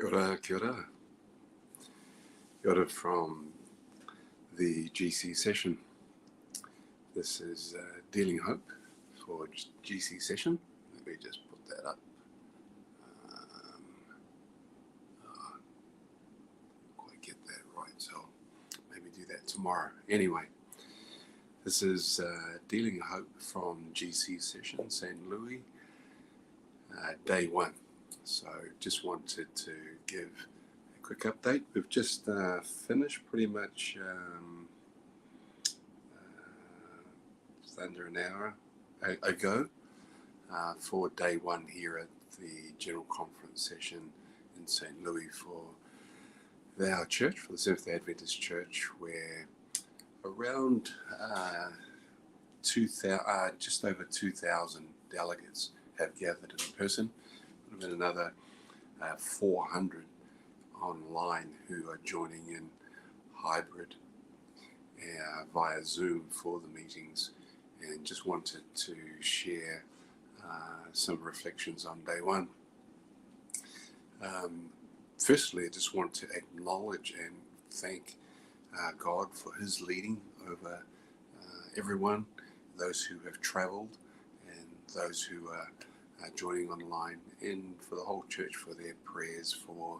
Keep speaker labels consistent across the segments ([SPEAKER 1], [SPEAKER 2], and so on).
[SPEAKER 1] Kia ora, kia ora. Kia ora from the GC session. This is Dealing Hope for GC session. Let me just put that up. Quite get that right, so maybe do that tomorrow. Anyway, this is Dealing Hope from GC session, St. Louis, day one. So just wanted to give a quick update. We've just finished pretty much just under an hour ago for day one here at the General Conference session in St. Louis for our church, for the Seventh-day Adventist Church, where around 2,000, just over 2,000 delegates have gathered in person. There have been another 400 online who are joining in hybrid via Zoom for the meetings, and just wanted to share some reflections on day one. Firstly, I just want to acknowledge and thank God for his leading over everyone, those who have traveled and those who are joining online, and for the whole church for their prayers for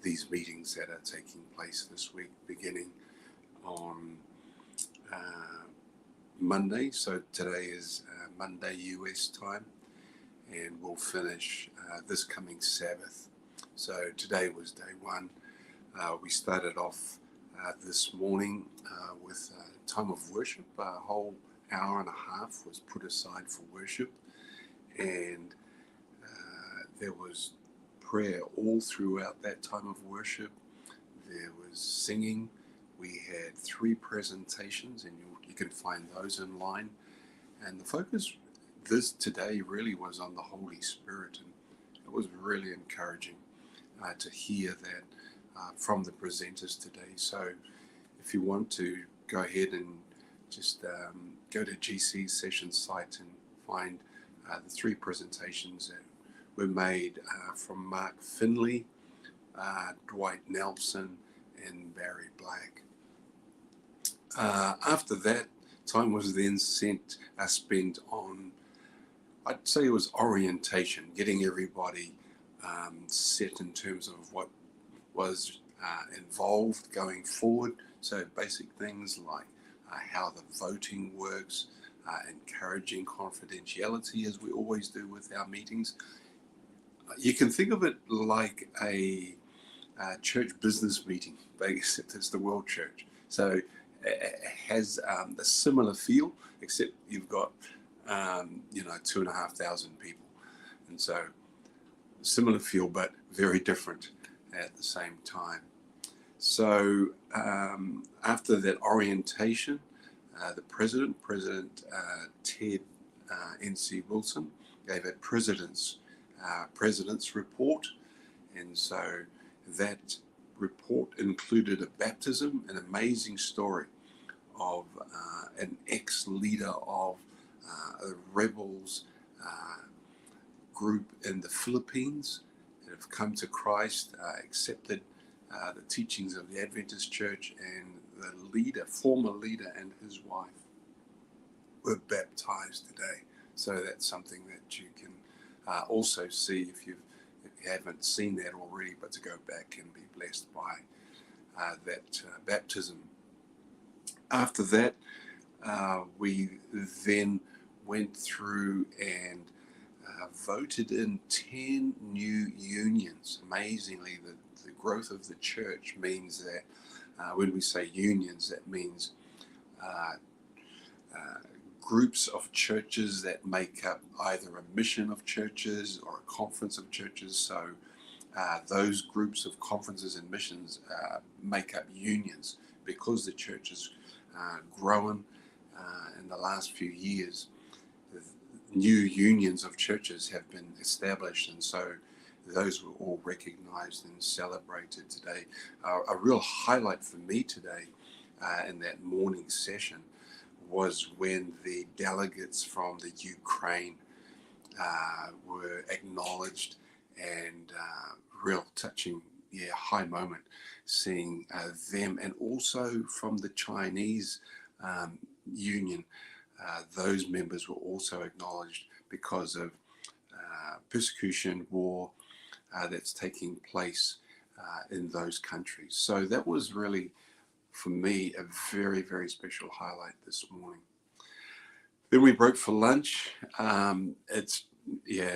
[SPEAKER 1] these meetings that are taking place this week, beginning on Monday. So today is Monday US time, and we'll finish this coming Sabbath. So today was day one. We started off this morning with a time of worship. A whole hour and a half was put aside for worship, and there was prayer all throughout that time of worship. There was singing. We had 3 presentations, and you can find those online. And the focus today really was on the Holy Spirit, and it was really encouraging to hear that from the presenters today. So if you want to go ahead and just go to GC session site and find the 3 presentations that were made from Mark Finley, Dwight Nelson, and Barry Black. After that, time was then spent on, I'd say it was orientation, getting everybody set in terms of what was involved going forward. So basic things like how the voting works, encouraging confidentiality as we always do with our meetings. You can think of it like a church business meeting, except it's the World Church. So it has a similar feel, except you've got 2,500 people, and so similar feel but very different at the same time. So after that orientation, the President Ted N.C. Wilson gave a president's report, and so that report included a baptism, an amazing story of an ex-leader of a rebels group in the Philippines that have come to Christ, accepted the teachings of the Adventist Church, and the former leader and his wife were baptized today. So that's something that you can also see if you haven't seen that already, but to go back and be blessed by that baptism. After that, we then went through and voted in 10 new unions. Amazingly, the growth of the church means that when we say unions, that means groups of churches that make up either a mission of churches or a conference of churches. So those groups of conferences and missions make up unions. Because the church has grown in the last few years, new unions of churches have been established, and so those were all recognized and celebrated today. A real highlight for me today in that morning session was when the delegates from the Ukraine were acknowledged, and real touching high moment seeing them, and also from the Chinese Union. Those members were also acknowledged because of persecution, war that's taking place in those countries. So that was really, for me, a very, very special highlight this morning. Then we broke for lunch. It's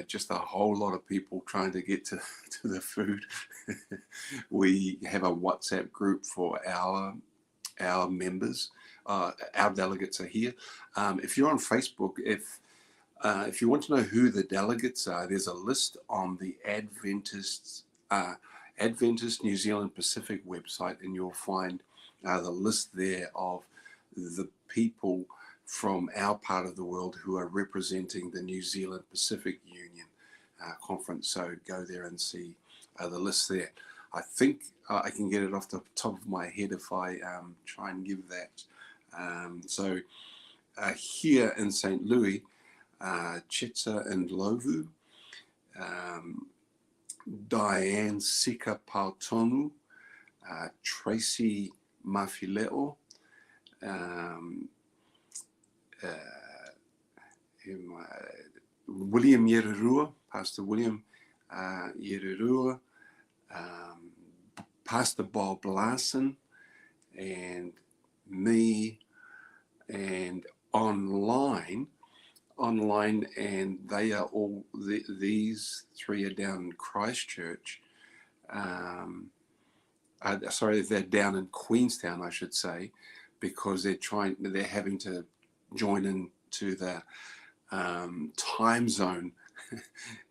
[SPEAKER 1] just a whole lot of people trying to get to the food. We have a WhatsApp group for our members. Our delegates are here. If you're on Facebook, if you want to know who the delegates are, there's a list on the Adventist New Zealand Pacific website, and you'll find the list there of the people from our part of the world who are representing the New Zealand Pacific Union conference. So go there and see the list there. I think I can get it off the top of my head if I try and give that. So here in St. Louis, Chetsa and Lovu, Diane Sika Pautonu, Tracy Mafileo, William Yerurua, Pastor William Yerurua, Pastor Bob Larson, and me, and online, and they are all, these three are down in Christchurch. Sorry, they're down in Queenstown, I should say, because they're having to join into the time zone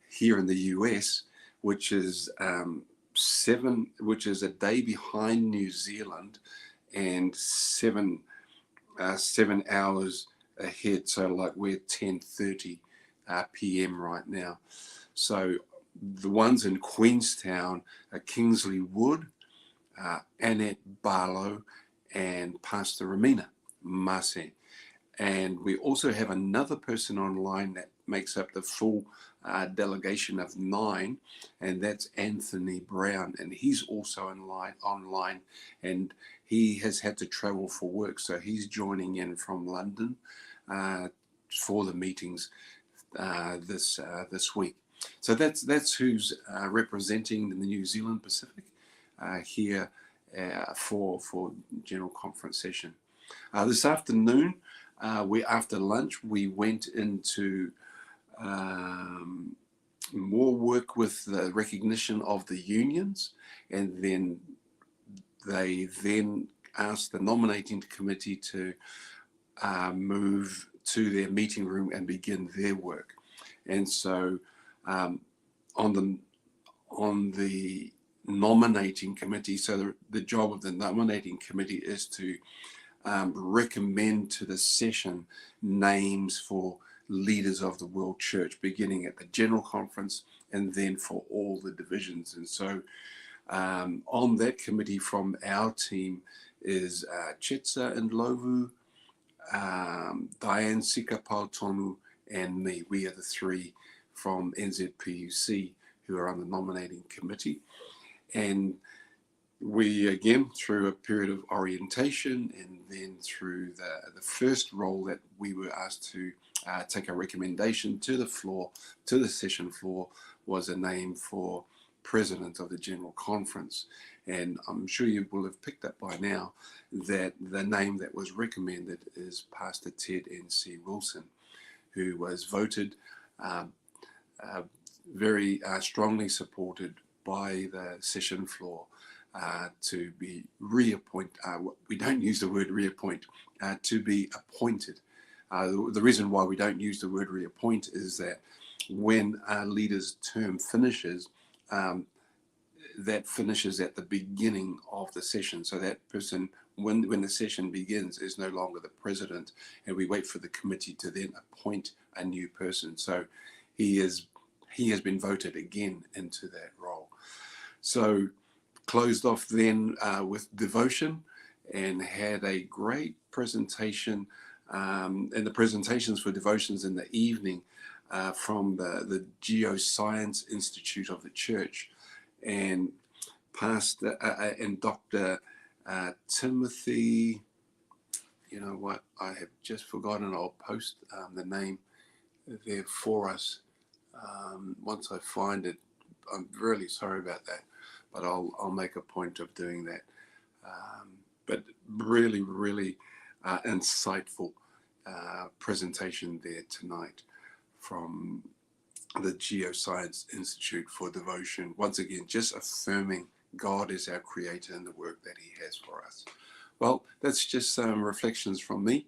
[SPEAKER 1] here in the US, which is which is a day behind New Zealand, and 7 hours ahead. So like we're 10:30 p.m. right now. So the ones in Queenstown are Kingsley Wood, Annette Barlow, and Pastor Ramina Mase. And we also have another person online that makes up the full delegation of 9, and that's Anthony Brown, and he's also online, and he has had to travel for work, so he's joining in from London for the meetings this week. So that's who's representing the New Zealand Pacific here for General Conference session. This afternoon, after lunch, we went into more work with the recognition of the unions, and then they asked the nominating committee to move to their meeting room and begin their work. And so on the nominating committee, so the job of the nominating committee is to recommend to the session names for leaders of the World Church, beginning at the General Conference and then for all the divisions. And so on that committee from our team is Chetsa and Lovu, Diane Sika Pautonu, and me. We are the 3 from NZPUC who are on the nominating committee. And we, again, through a period of orientation, and then through the first role that we were asked to take a recommendation to the floor, to the session floor, was a name for President of the General Conference. And I'm sure you will have picked up by now that the name that was recommended is Pastor Ted N.C. Wilson, who was voted very strongly supported by the session floor to be reappointed. We don't use the word reappoint, to be appointed. The reason why we don't use the word reappoint is that when a leader's term finishes, that finishes at the beginning of the session. So that person, when the session begins, is no longer the president, and we wait for the committee to then appoint a new person. So he has been voted again into that role. So closed off then with devotion, and had a great presentation, and the presentations for devotions in the evening from the Geoscience Institute of the church. And Pastor and Dr. Timothy. You know what? I have just forgotten. I'll post the name there for us once I find it. I'm really sorry about that, but I'll make a point of doing that. But really, really insightful presentation there tonight from the Geoscience Institute for Devotion. Once again, just affirming God is our creator and the work that he has for us. Well, that's just some reflections from me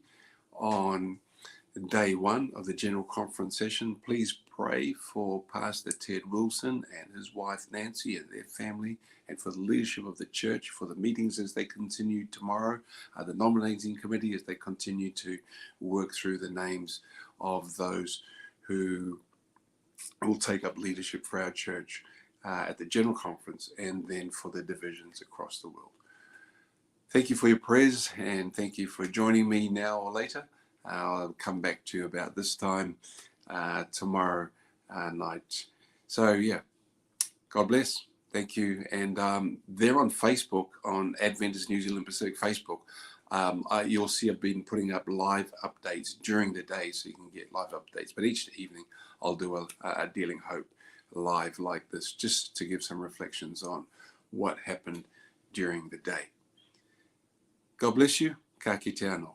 [SPEAKER 1] on day one of the General Conference session. Please pray for Pastor Ted Wilson and his wife Nancy and their family, and for the leadership of the church, for the meetings as they continue tomorrow, the nominating committee as they continue to work through the names of those who will take up leadership for our church at the General Conference, and then for the divisions across the world. Thank you for your prayers, and thank you for joining me now or later. I'll come back to you about this time tomorrow night. So yeah, God bless. Thank you. And they're on Facebook, on Adventist New Zealand Pacific Facebook. You'll see I've been putting up live updates during the day, so you can get live updates. But each evening I'll do a Dealing Hope live like this, just to give some reflections on what happened during the day. God bless you. Ka kite anō.